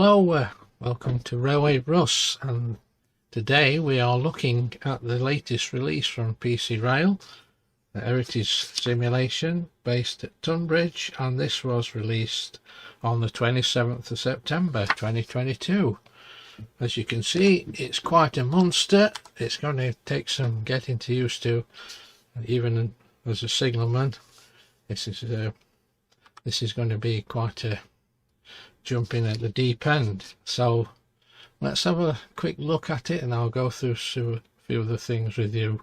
Hello, welcome to Railway Russ, and today we are looking at the latest release from PC Rail, the Heritage Simulation based at Tonbridge, and this was released on the 27th of September 2022. As you can see, it's quite a monster. It's going to take some getting used to, even as a signalman. This is going to be quite a jumping at the deep end. So let's have a quick look at it, and I'll go through a few of the things with you.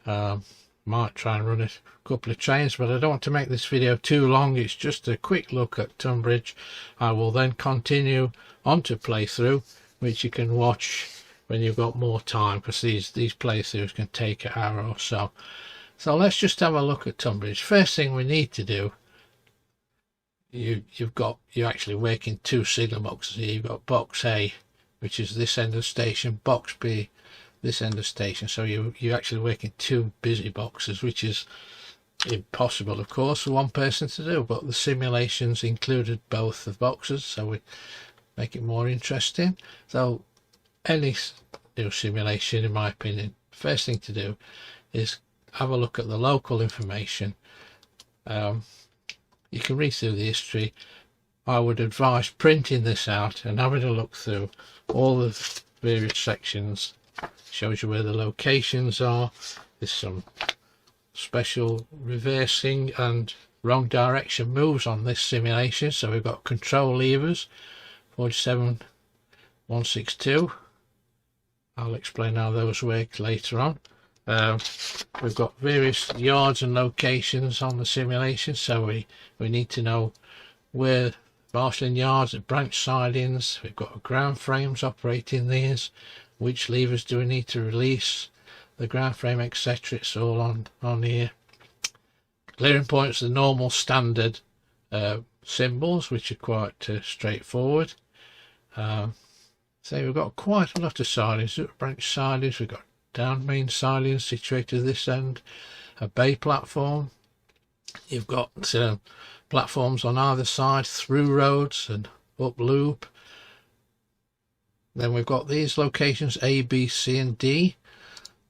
Might try and run a couple of trains, but I don't want to make this video too long. It's just a quick look at Tonbridge. I will then continue on to playthrough, which you can watch when you've got more time, because these playthroughs can take an hour or so. So let's just have a look at Tonbridge. First thing we need to do, you're actually working two signal boxes here. You've got box A, which is this end of the station, box B, this end of the station. So you're actually working two busy boxes, which is impossible, of course, for one person to do, but the simulations included both the boxes, so we make it more interesting. So any new simulation, in my opinion, first thing to do is have a look at the local information. You can read through the history. I would advise printing this out and having a look through all the various sections. Shows you where the locations are. There's some special reversing and wrong direction moves on this simulation. So we've got control levers, 47162. I'll explain how those work later on. We've got various yards and locations on the simulation, so we need to know where marshalling yards at branch sidings. We've got ground frames operating these, which levers do we need to release the ground frame, etc. It's all on here. Clearing points, the normal standard symbols, which are quite straightforward. So we've got quite a lot of sidings. Branch sidings, we've got down main sidings situated this end, a bay platform. You've got platforms on either side, through roads and up loop. Then we've got these locations A, B, C and D.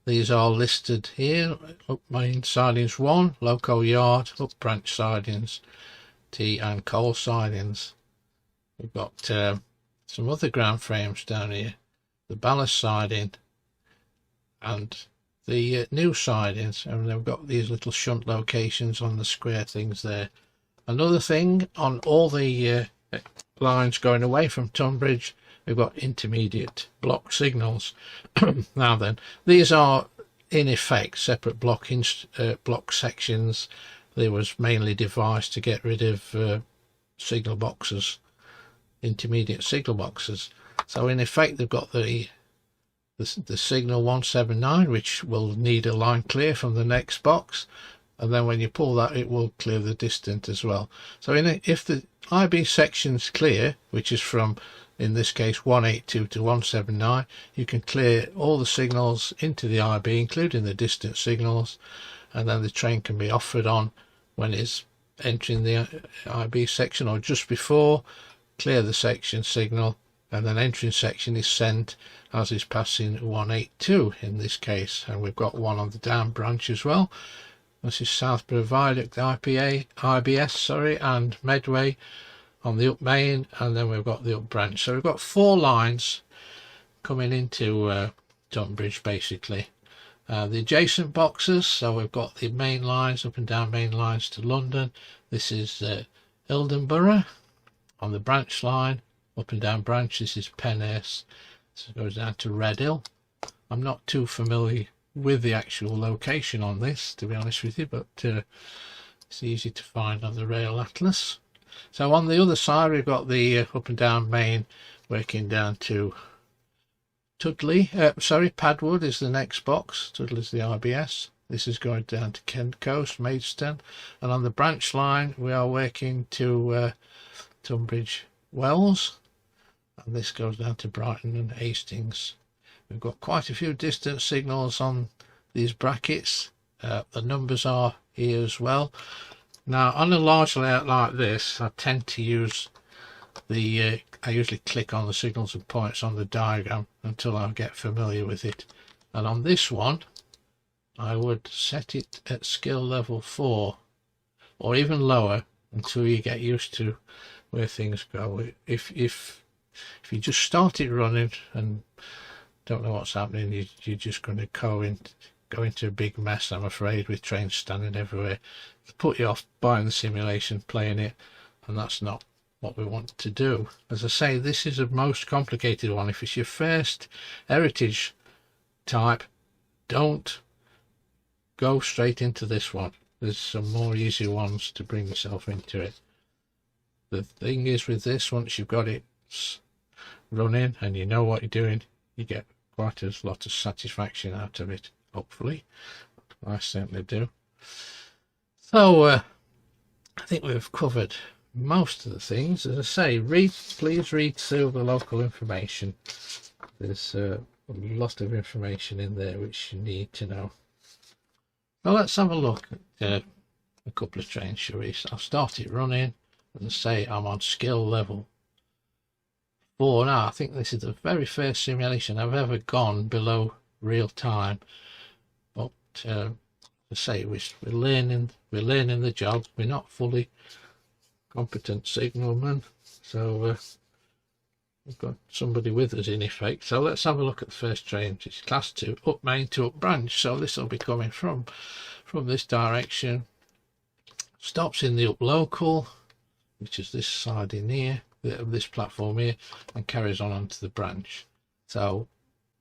These are listed here. Up main sidings 1, loco yard, up branch sidings T and coal sidings. We've got some other ground frames down here, the ballast siding and the new sidings, and they've got these little shunt locations on the square things there. Another thing, on all the lines going away from Tonbridge, we've got intermediate block signals. Now then, these are in effect separate block sections. They was mainly devised to get rid of signal boxes, intermediate signal boxes. So in effect they've got the signal 179, which will need a line clear from the next box, and then when you pull that it will clear the distant as well. So if the IB section's clear, which is from, in this case, 182 to 179, you can clear all the signals into the IB, including the distant signals, and then the train can be offered on when it's entering the IB section, or just before. Clear the section signal, and then entering section is sent as is passing 182 in this case. And we've got one on the down branch as well. This is Southborough Viaduct IBS, and Medway on the up main, and then we've got the up branch. So we've got 4 lines coming into Tonbridge basically. The adjacent boxes, so we've got the main lines, up and down main lines to London. This is Ildenborough on the branch line, up and down branch. This is Penhurst, so it goes down to Redhill. I'm not too familiar with the actual location on this, to be honest with you, but it's easy to find on the Rail Atlas. So on the other side we've got the up and down main working down to Padwood is the next box. Tudley is the RBS. This is going down to Kent Coast, Maidstone, and on the branch line we are working to Tunbridge Wells, and this goes down to Brighton and Hastings. We've got quite a few distance signals on these brackets. The numbers are here as well. Now on a large layout like this, I tend to use I usually click on the signals and points on the diagram until I get familiar with it. And on this one, I would set it at skill level 4 or even lower until you get used to where things go. If you just start it running and don't know what's happening, you're just going to go into a big mess, I'm afraid, with trains standing everywhere. It'll put you off buying the simulation, playing it, and that's not what we want to do. As I say, this is a most complicated one. If it's your first heritage type, don't go straight into this one. There's some more easy ones to bring yourself into it. The thing is with this, once you've got it running and you know what you're doing, you get quite a lot of satisfaction out of it, hopefully. I certainly do. So I think we've covered most of the things. As I say, please read through the local information. There's a lot of information in there which you need to know. Well, let's have a look at a couple of trains, shall we? I'll start it running. As I say, I'm on skill level 4 now. I think this is the very first simulation I've ever gone below real time. But as I say, we're learning the job. We're not fully competent signalmen, so we've got somebody with us in effect. So let's have a look at the first train. It's class 2, up main to up branch, so this will be coming from this direction. Stops in the up local, which is this side in here, this platform here, and carries on onto the branch. So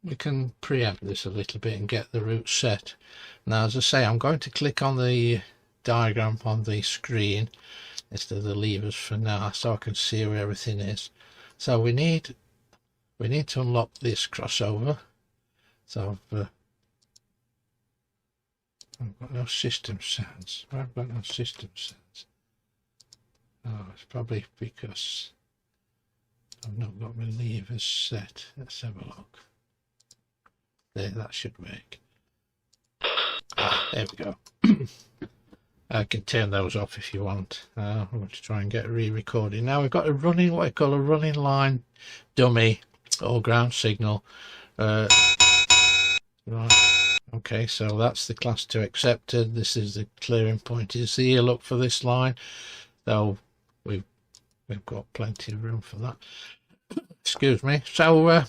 we can preempt this a little bit and get the route set. Now, as I say, I'm going to click on the diagram on the screen instead of the levers for now, so I can see where everything is. So we need to unlock this crossover. So I've got no system sounds. I've got no system sounds. Oh, it's probably because I've not got my levers set. Let's have a look. There, that should work. There we go. I can turn those off if you want. I'm going to try and get re-recording. Now we've got a running, what I call a running line dummy or ground signal. Right. Okay, so that's the class 2 accepted. This is the clearing point. Is here, look for this line. So we've got plenty of room for that. Excuse me. So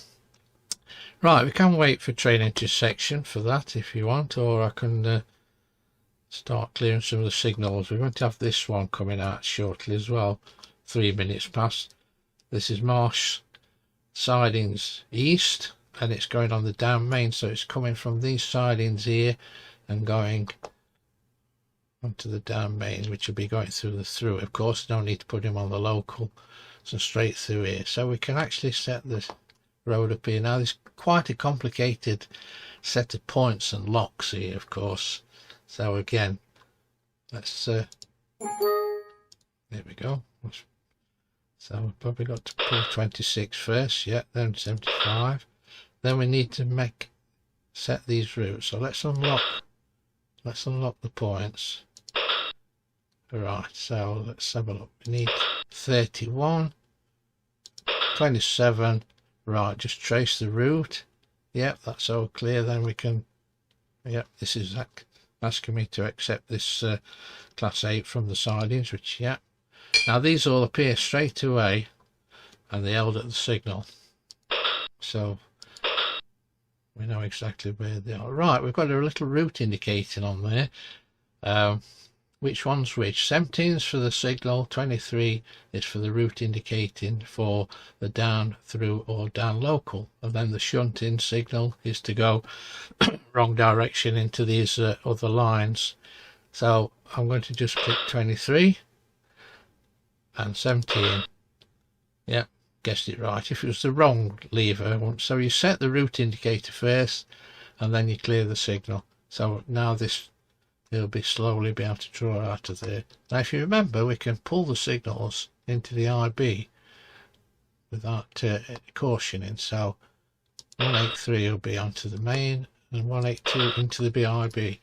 right, we can wait for train intersection for that if you want, or I can start clearing some of the signals. We're going to have this one coming out shortly as well. 3 minutes past. This is Marsh Sidings East, and it's going on the down main, so it's coming from these sidings here and going onto the down main, which will be going through the through. Of course, no need to put him on the local, so straight through here. So we can actually set this road up here. Now there's quite a complicated set of points and locks here, of course. So again, let's there we go. So we've probably got to pull 26 first, yeah, then 75. Then we need to set these routes. So let's unlock the points. Right, so let's have a look. We need 31, 27. Right, just trace the route. Yep, that's all clear. Then we can, yep, this is asking me to accept this class 8 from the sidings, which, yeah. Now these all appear straight away and they held at the signal, so we know exactly where they are. Right, we've got a little route indicating on there. Which one's which? 17's for the signal, 23 is for the route indicating for the down through or down local, and then the shunting signal is to go wrong direction into these other lines. So I'm going to just click 23 and 17. Yeah, guessed it right. If it was the wrong lever, so you set the route indicator first and then you clear the signal. So now it'll be slowly be able to draw out of there. Now if you remember, we can pull the signals into the IB without cautioning. So 183 will be onto the main and 182 into the BIB.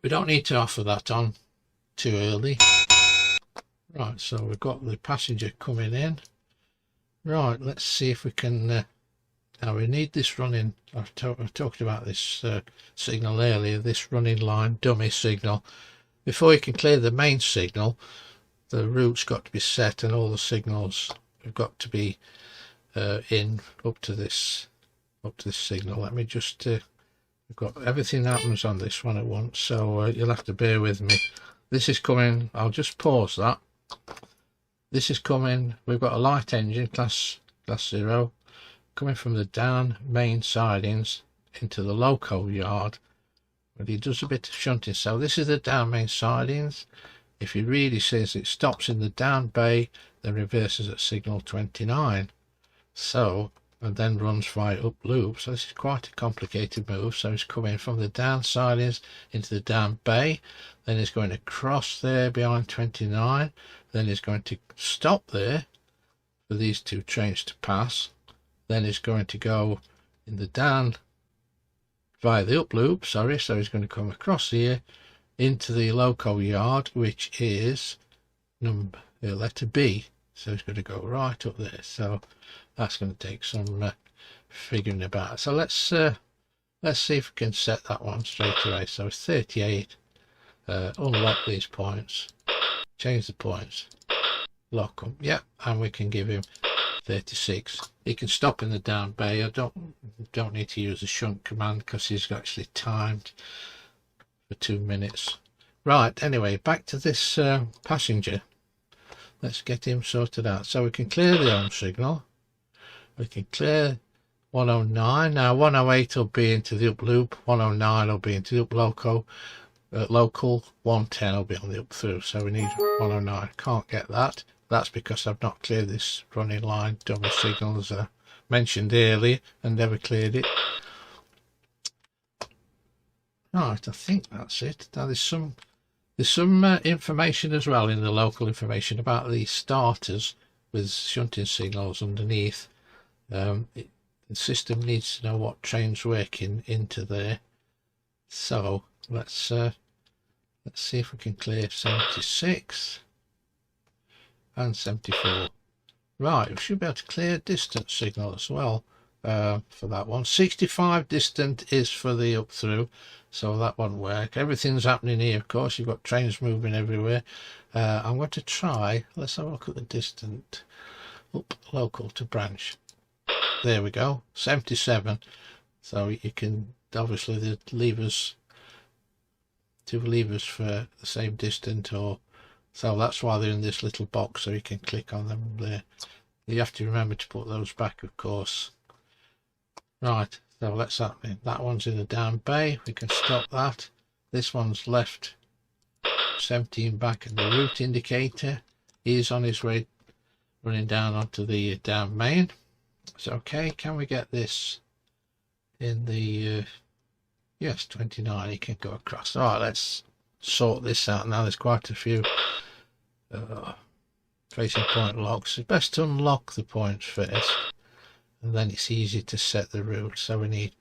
We don't need to offer that on too early. Right, so we've got the passenger coming in. Right, let's see if we can now we need this running. I've talked about this signal earlier, this running line dummy signal. Before you can clear the main signal, the route's got to be set and all the signals have got to be in up to this signal. Let me just we've got everything that happens on this one at once, so you'll have to bear with me. This is coming, I'll just pause that. This is coming, we've got a light engine class 0 coming from the down main sidings into the loco yard, but he does a bit of shunting. So this is the down main sidings. If you read, he says it stops in the down bay, then reverses at signal 29. So, and then runs via up loop. So this is quite a complicated move. So he's coming from the down sidings into the down bay, then he's going across there behind 29, then he's going to stop there for these two trains to pass, then he's going to go in the down via the up loop, sorry, so he's going to come across here into the loco yard, which is letter B, so he's going to go right up there. So that's going to take some figuring about. So let's see if we can set that one straight away. So it's 38. Unlock these points, change the points, lock them, yeah, and we can give him 36. He can stop in the down bay. I don't need to use the shunt command because he's actually timed for 2 minutes. Right, anyway, back to this passenger. Let's get him sorted out. So we can clear the home signal, we can clear 109. Now 108 will be into the up loop, 109 will be into the up loco, local, 110 will be on the up through, so we need 109. Can't get that. That's because I've not cleared this running line dummy signal as I mentioned earlier and never cleared it. Right, I think that's it. Now there's some information as well in the local information about the starters with shunting signals underneath. The system needs to know what train's working into there. So let's see if we can clear 76 and 74. Right, we should be able to clear distance signal as well for that one. 65 distant is for the up through, so that won't work. Everything's happening here, of course. You've got trains moving everywhere. I'm going to try, let's have a look at the distant up local to branch. There we go, 77. So you can, obviously the levers, two levers for the same distance, or so that's why they're in this little box, so you can click on them there. You have to remember to put those back, of course. Right, so let's happen. That one's in the down bay, we can stop that. This one's left 17 back, and the route indicator is on his way running down onto the down main. So okay, can we get this in the yes, 29, he can go across. All right, let's sort this out now. There's quite a few tracing point locks. It's best to unlock the points first, and then it's easy to set the route. So we need,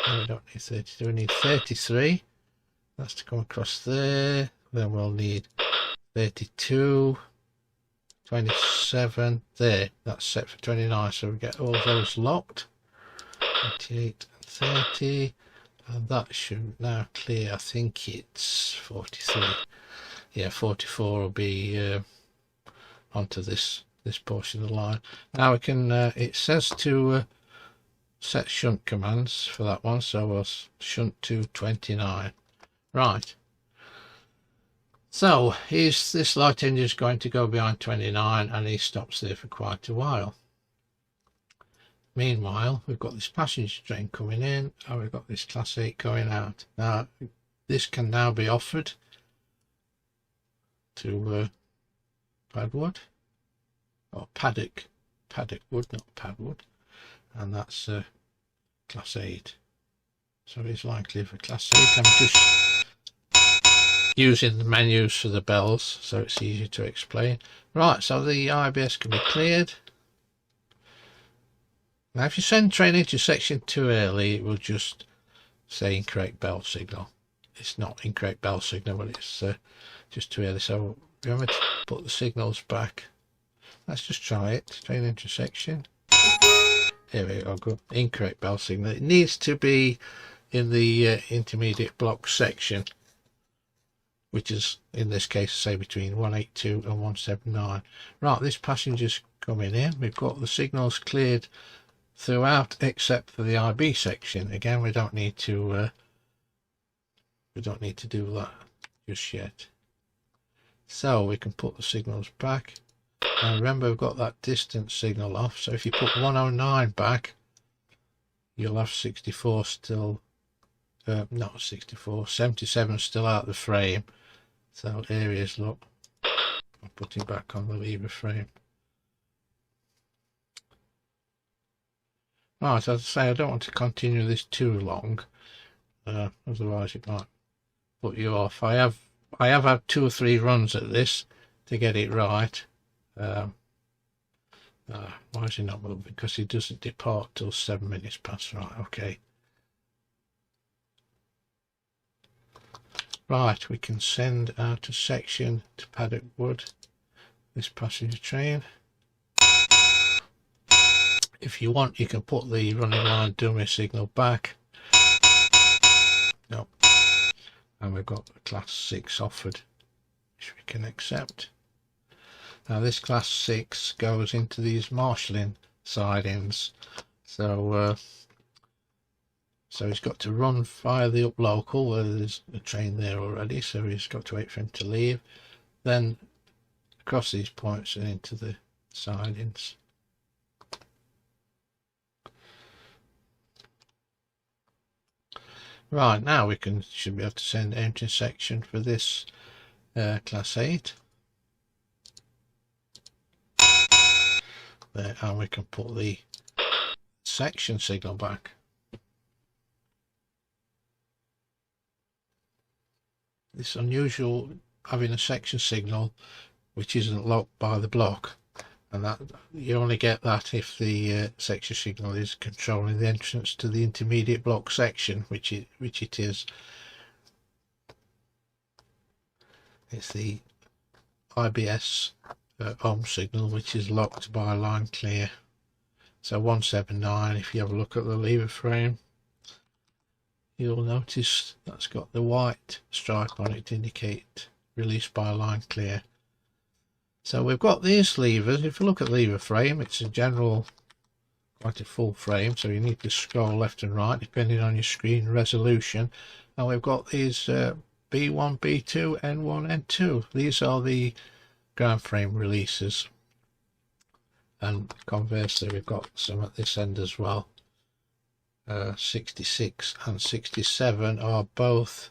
no, we don't need 32, we need 33. That's to come across there. Then we'll need 32, 27 there. That's set for 29, so we get all those locked. 28 and 30, and that should now clear. I think it's 43. Yeah, 44 will be onto this portion of the line. Now we can it says to set shunt commands for that one, so we'll shunt to 29. Right, so this light engine is going to go behind 29, and he stops there for quite a while. Meanwhile, we've got this passenger train coming in, and we've got this class 8 going out. Now this can now be offered to Padwood, or Paddock Wood, not Padwood, and that's class 8. So it's likely for class 8. I'm just using the menus for the bells so it's easy to explain. Right, so the IBS can be cleared. Now if you send train into section too early, it will just say incorrect bell signal. It's not incorrect bell signal, but it's just to really. So remember to put the signals back. Let's just try it. Train intersection. Here we go. Good. Incorrect bell signal. It needs to be in the intermediate block section, which is in this case say between 182 and 179. Right, this passenger's coming in. We've got the signals cleared throughout except for the IB section. Again, we don't need to do that just yet. So we can put the signals back. And remember, we've got that distance signal off, so if you put 109 back, you'll have 64 still, not 64, 77 still out of the frame. So here he is, look, I'll put him back on the lever frame. Right, as I say, I don't want to continue this too long, otherwise it might put you off. I have had 2 or 3 runs at this to get it right. Why is he not moving? Because he doesn't depart till 7 minutes past. Right, okay. Right, we can send out a section to Paddock Wood, this passenger train. If you want, you can put the running line dummy signal back. No. And we've got the class 6 offered, which we can accept. Now this class 6 goes into these marshalling sidings, so he's got to run via the up local where there's a train there already, so he's got to wait for him to leave, then across these points and into the sidings. Right, now we should be able to send empty section for this class 8. There, and we can put the section signal back. It's unusual having a section signal which isn't locked by the block, and that you only get that if the section signal is controlling the entrance to the intermediate block section, which it is. It's the IBS ohm signal which is locked by line clear. So 179, if you have a look at the lever frame, you'll notice that's got the white stripe on it to indicate released by line clear. So we've got these levers. If you look at the lever frame, it's a general, quite a full frame, so you need to scroll left and right depending on your screen resolution. And we've got these B1, B2, N1, N2. These are the ground frame releases, and conversely we've got some at this end as well. 66 and 67 are both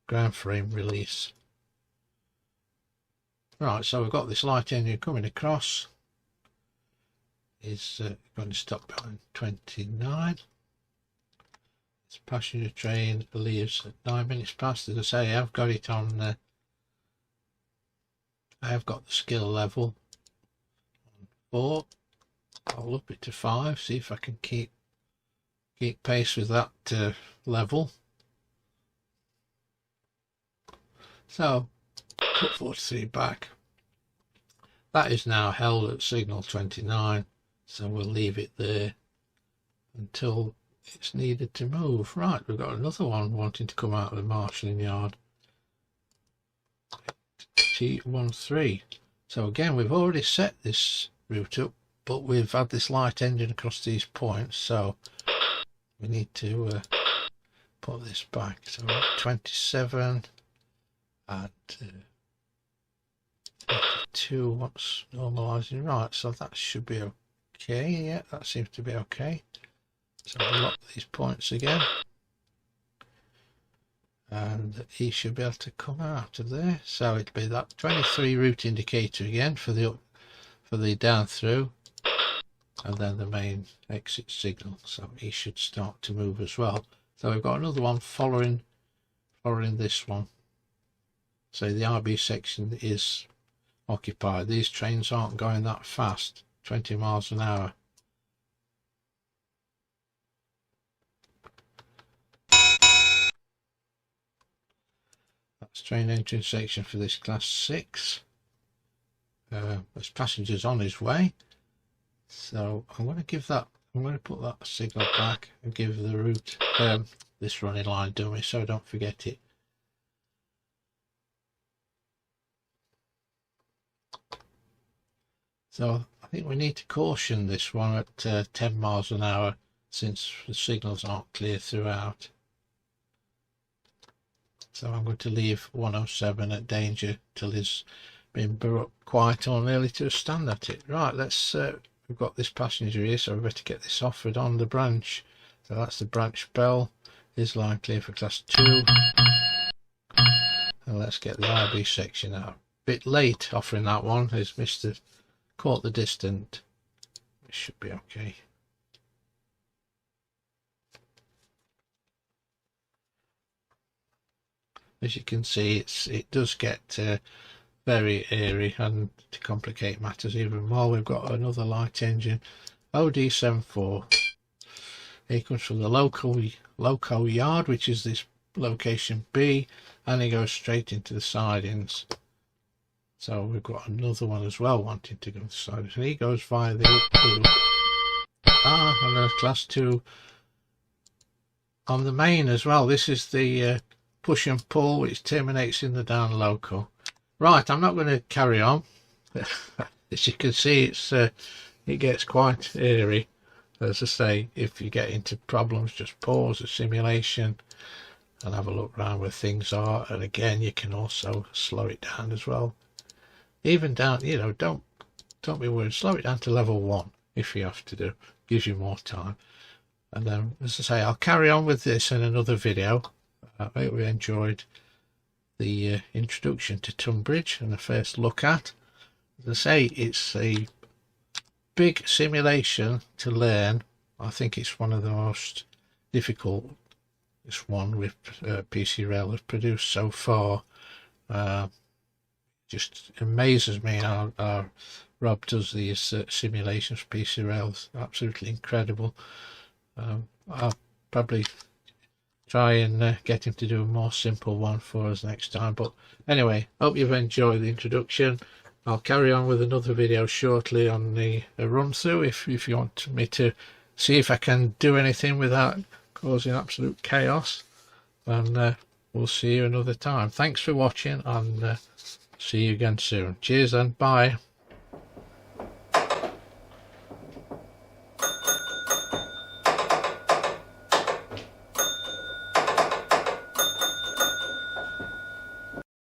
ground frame release. Right, so we've got this light engine coming across. Is going to stop behind 29. This passenger train leaves at 9 minutes past. As I say, I've got it on I have got the skill level on 4. I'll up it to 5, see if I can keep pace with that level. So put 43 back. That is now held at signal 29, so we'll leave it there until it's needed to move. Right, we've got another one wanting to come out of the marshalling yard. T13. So again, we've already set this route up, but we've had this light engine across these points, so we need to put this back. So 27 and 82, what's normalizing? Right, so that should be okay. Yeah, that seems to be okay. So we'll lock these points again, and he should be able to come out of there. So it'll be that 23 route indicator again for the down through, and then the main exit signal. So he should start to move as well. So we've got another one following this one. So the RB section is occupied. These trains aren't going that fast, 20 miles an hour. That's train entry section for this class 6. There's passengers on his way, so I'm going to put that signal back and give the route this running line dummy so I don't forget it. So I think we need to caution this one at 10 miles an hour since the signals aren't clear throughout. So I'm going to leave 107 at danger till he's been brought quiet or nearly to a stand at it. Right, let's we've got this passenger here, so we better get this offered on the branch. So that's the branch bell. Is line clear for class 2? And let's get the IB section out. Bit late offering that one, as Mr. Caught the distant. It should be okay. As you can see, it does get very airy, and to complicate matters even more, we've got another light engine, OD74. He comes from the local yard, which is this location B, and he goes straight into the sidings. So we've got another one as well wanting to go to the sidings, and he goes via the and there's class 2 on the main as well. This is the push and pull, which terminates in the down local. Right, I'm not going to carry on. As you can see, it gets quite airy. As I say, if you get into problems, just pause the simulation and have a look around where things are. And again, you can also slow it down as well. Even down, you know, don't be worried. Slow it down to level 1 if you have to do. Gives you more time. And then, as I say, I'll carry on with this in another video. I hope we enjoyed the introduction to Tonbridge and the first look at. As I say, it's a big simulation to learn. I think it's one of the most difficult. This one with PC Rail has produced so far. Just amazes me how Rob does these simulations for PC Rail. It's absolutely incredible. I'll probably try and get him to do a more simple one for us next time. But anyway, hope you've enjoyed the introduction. I'll carry on with another video shortly on the run through if you want me to see if I can do anything without causing absolute chaos. And we'll see you another time. Thanks for watching, and see you again soon. Cheers and bye.